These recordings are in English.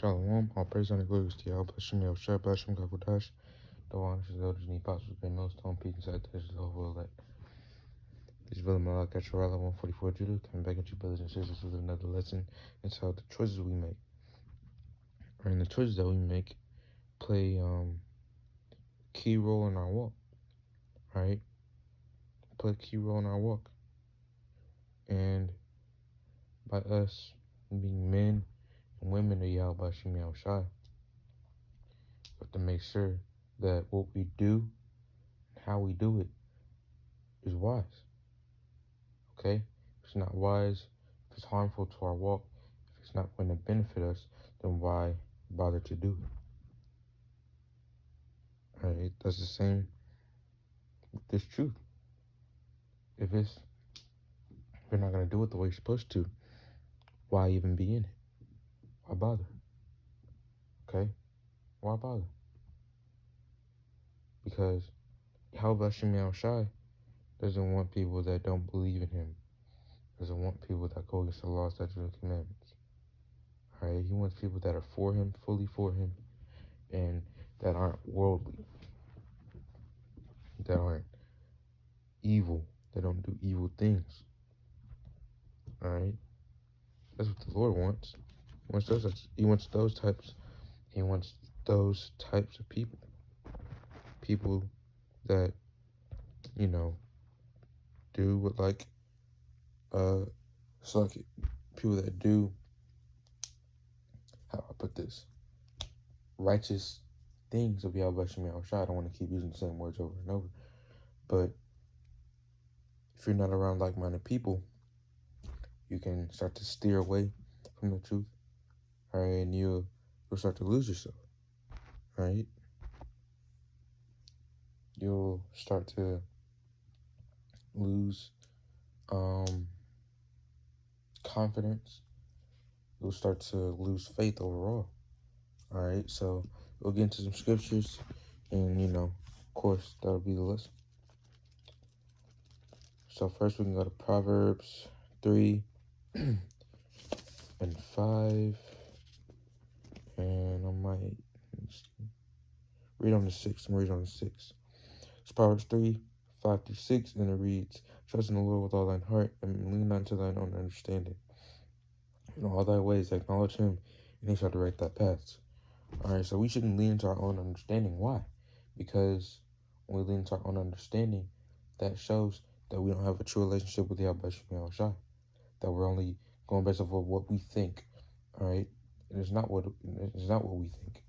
Shalom, all praise and glory to Yahweh, Bashem Yahushua, Bashem Kakodash, the one who is elders and apostles, great millstone, peak inside the whole elect. This is Brother Malak at Shirala 144 Judah, coming back at you, brothers and sisters, with another lesson into the choices we make. And the choices that we make play key role in our walk, right? Play a key role in our walk. And by us being men and women of Yahweh, Bashem Yahushua, we have to make sure that what we do and how we do it is wise. Okay? If it's not wise, if it's harmful to our walk, if it's not going to benefit us, then why bother to do it? Alright? That's the same with this truth. If you're not going to do it the way you're supposed to, why even be in it? Why bother? Okay? Why bother? Because Yahweh Hashem Yahushai doesn't want people that don't believe in him. Doesn't want people that go against the law, statutes, and commandments. Alright? He wants people that are for him, fully for him, and that aren't worldly, that aren't evil, that don't do evil things. Alright? That's what the Lord wants. He wants those types. He wants those types of people. People that, do what people that do, how I put this, righteous things of Yahweh Shem Yahushua. I don't want to keep using the same words over and over. But if you're not around like-minded people, you can start to steer away from the truth. All right, and you'll start to lose yourself. All right? You'll start to lose confidence. You'll start to lose faith overall. All right, so we'll get into some scriptures, and of course, that'll be the lesson. So first we can go to Proverbs 3 and 5, and I might read on the 6. I'm reading on the 6. It's Proverbs 3, 5 through 6, and it reads, "Trust in the Lord with all thine heart, and lean not to thine own understanding. In all thy ways acknowledge him, and he shall direct thy paths." All right, so we shouldn't lean into our own understanding. Why? Because when we lean into our own understanding, that shows that we don't have a true relationship with Yahweh Shem Yahushua, that we're only going based off of what we think. All right, and it's not what we think.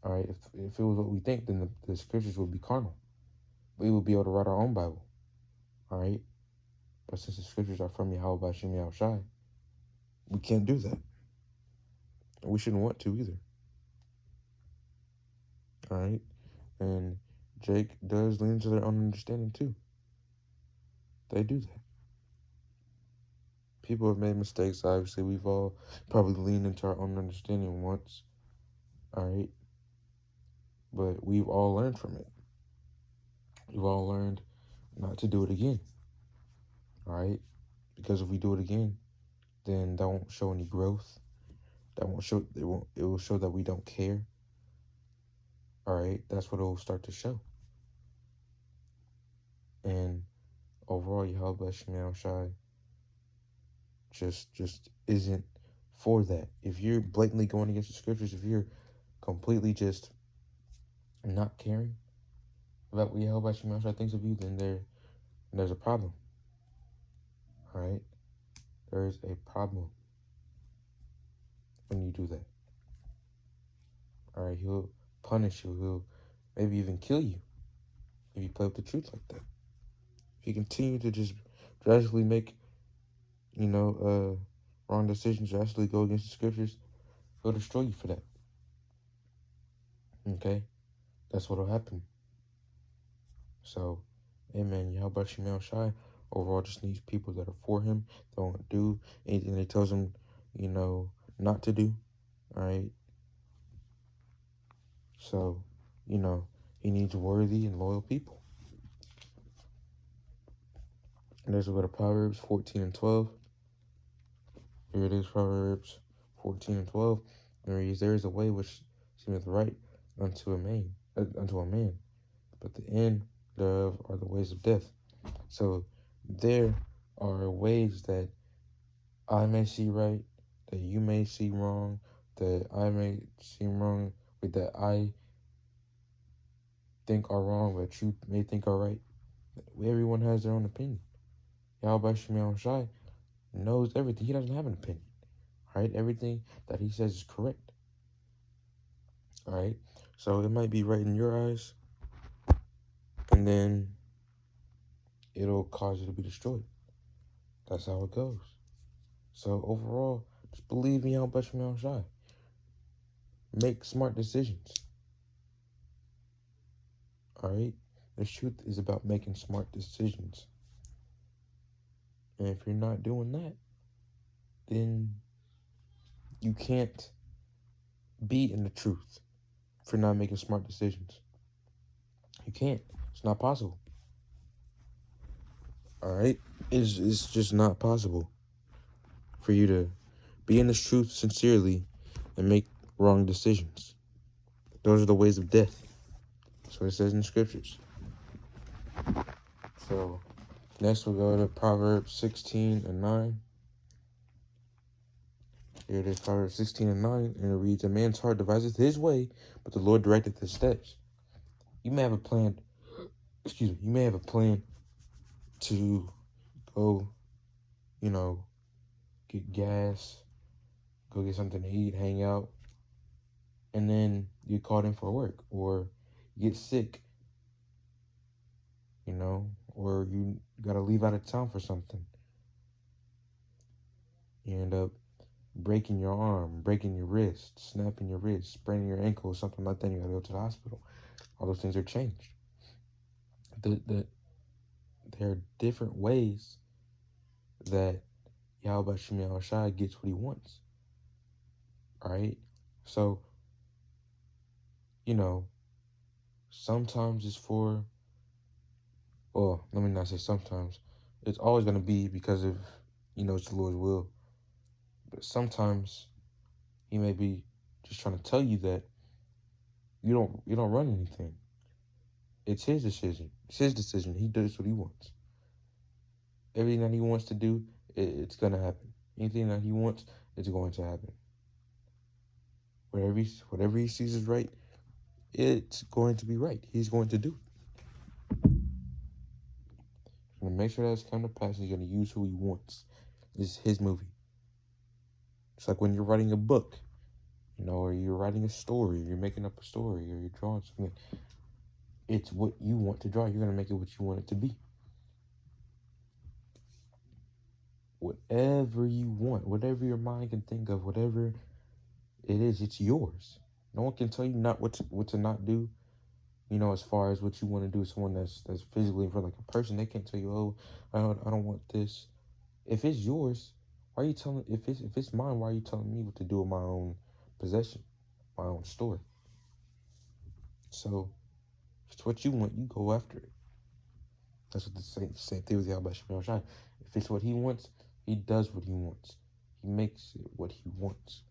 All right, if it was what we think, then the scriptures would be carnal. We would be able to write our own Bible. All right, but since the scriptures are from Yahweh Shem Yahushua, we can't do that. And we shouldn't want to either. All right, and Jake does lean into their own understanding too. They do that. People have made mistakes. Obviously, we've all probably leaned into our own understanding once. All right, but we've all learned from it. We've all learned not to do it again. All right, because if we do it again, then that won't show any growth. That won't show. It will show that we don't care. All right, that's what it will start to show. And overall, Yahweh Shem Yahushua just isn't for that. If you're blatantly going against the scriptures, if you're completely just not caring about what Yahweh Shem Yahushua thinks of you, then there's a problem. All right, there is a problem when you do that. All right, he'll punish you. He'll maybe even kill you if you play with the truth like that. If you continue to just drastically make, wrong decisions, drastically go against the scriptures, he'll destroy you for that. Okay? That's what'll happen. So, amen. Yahweh Shem Yahushua overall just needs people that are for him, that won't do anything that he tells them, not to do. All right? So, he needs worthy and loyal people. And there's a bit of Proverbs 14 and 12. Here it is, Proverbs 14 and 12. And it reads, there is a way which seemeth right unto a man, but the end thereof are the ways of death. So there are ways that I may see right, that you may see wrong, that I may see wrong, but that I think are wrong, but you may think are right. Everyone has their own opinion. Yahweh Shemel Shai knows everything. He doesn't have an opinion. Right? Everything that he says is correct. Alright? So it might be right in your eyes, and then it'll cause you to be destroyed. That's how it goes. So overall, just believe in Yahweh Shemel Shai. Make smart decisions. Alright? The truth is about making smart decisions. And if you're not doing that, then you can't be in the truth for not making smart decisions. You can't. It's not possible. Alright? It's just not possible for you to be in this truth sincerely and make wrong decisions. Those are the ways of death. That's what it says in the scriptures. So next we'll go to Proverbs 16:9. Here it is, Proverbs 16:9, and it reads, a man's heart deviseth his way, but the Lord directeth his steps. You may have a plan, you may have a plan to go, get gas, go get something to eat, hang out, and then you get called in for work, or you get sick, or you gotta leave out of town for something. You end up breaking your arm, breaking your wrist, snapping your wrist, spraining your ankle, something like that. You gotta go to the hospital. All those things are changed. There are different ways that Yahweh Shemel Shai gets what he wants. Alright? So, sometimes it's for, well, let me not say sometimes. It's always going to be because of, it's the Lord's will. But sometimes he may be just trying to tell you that you don't run anything. It's his decision. It's his decision. He does what he wants. Everything that he wants to do, it's going to happen. Anything that he wants, it's going to happen. Whatever he sees is right, it's going to be right. He's going to do it. He's going to make sure that's come to pass. He's going to use who he wants. It's his movie. It's like when you're writing a book, or you're writing a story, or you're making up a story, or you're drawing something. It's what you want to draw. You're going to make it what you want it to be. Whatever you want, whatever your mind can think of, whatever it is, it's yours. No one can tell you not what to not do. As far as what you want to do, someone that's physically in front, like a person, they can't tell you, oh, I don't want this. If it's yours, why are you telling? If it's mine, why are you telling me what to do with my own possession, my own story? So, if it's what you want, you go after it. That's what the same thing with Yahweh Shemel Shai. If it's what he wants, he does what he wants. He makes it what he wants.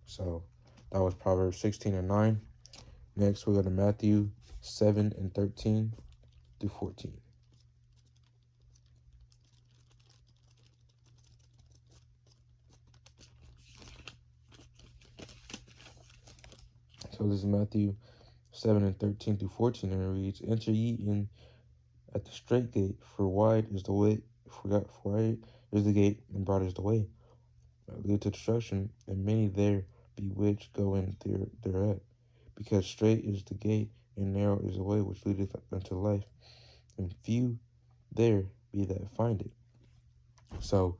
So that was Proverbs 16:9. Next, we'll go to Matthew 7:13 through 14. So this is Matthew 7:13 through 14, and it reads, enter ye in at the straight gate, for wide is the way, for wide is the gate, and broad is the way that lead to destruction, and many there be which go in thereat. Because straight is the gate, and narrow is the way which leadeth unto life, and few there be that find it. So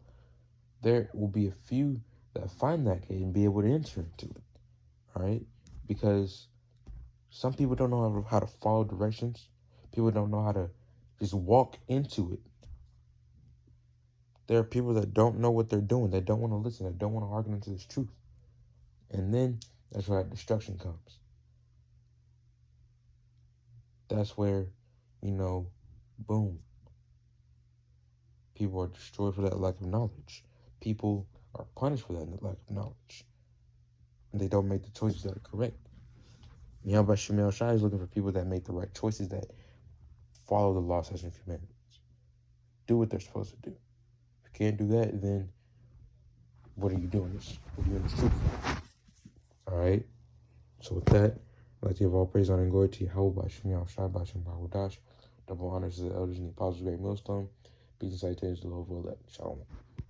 there will be a few that find that gate and be able to enter into it. All right? Because some people don't know how to follow directions. People don't know how to just walk into it. There are people that don't know what they're doing. They don't want to listen. They don't want to hearken into this truth. And then that's where that destruction comes. That's where, boom. People are destroyed for that lack of knowledge. People are punished for that lack of knowledge. and they don't make the choices that are correct. Yahweh Shemel Shai is looking for people that make the right choices, that follow the law, statutes, and commandments. Do what they're supposed to do. If you can't do that, then what are you doing? What are you in this truth? Alright? So with that, I'd like to give all praise, honor, and glory to Yahweh Shemel Shai, Bashem Barudash. Double honors to the elders and the apostles of the Great Millstone. Peace and salutations to the Lord of elect. Shalom.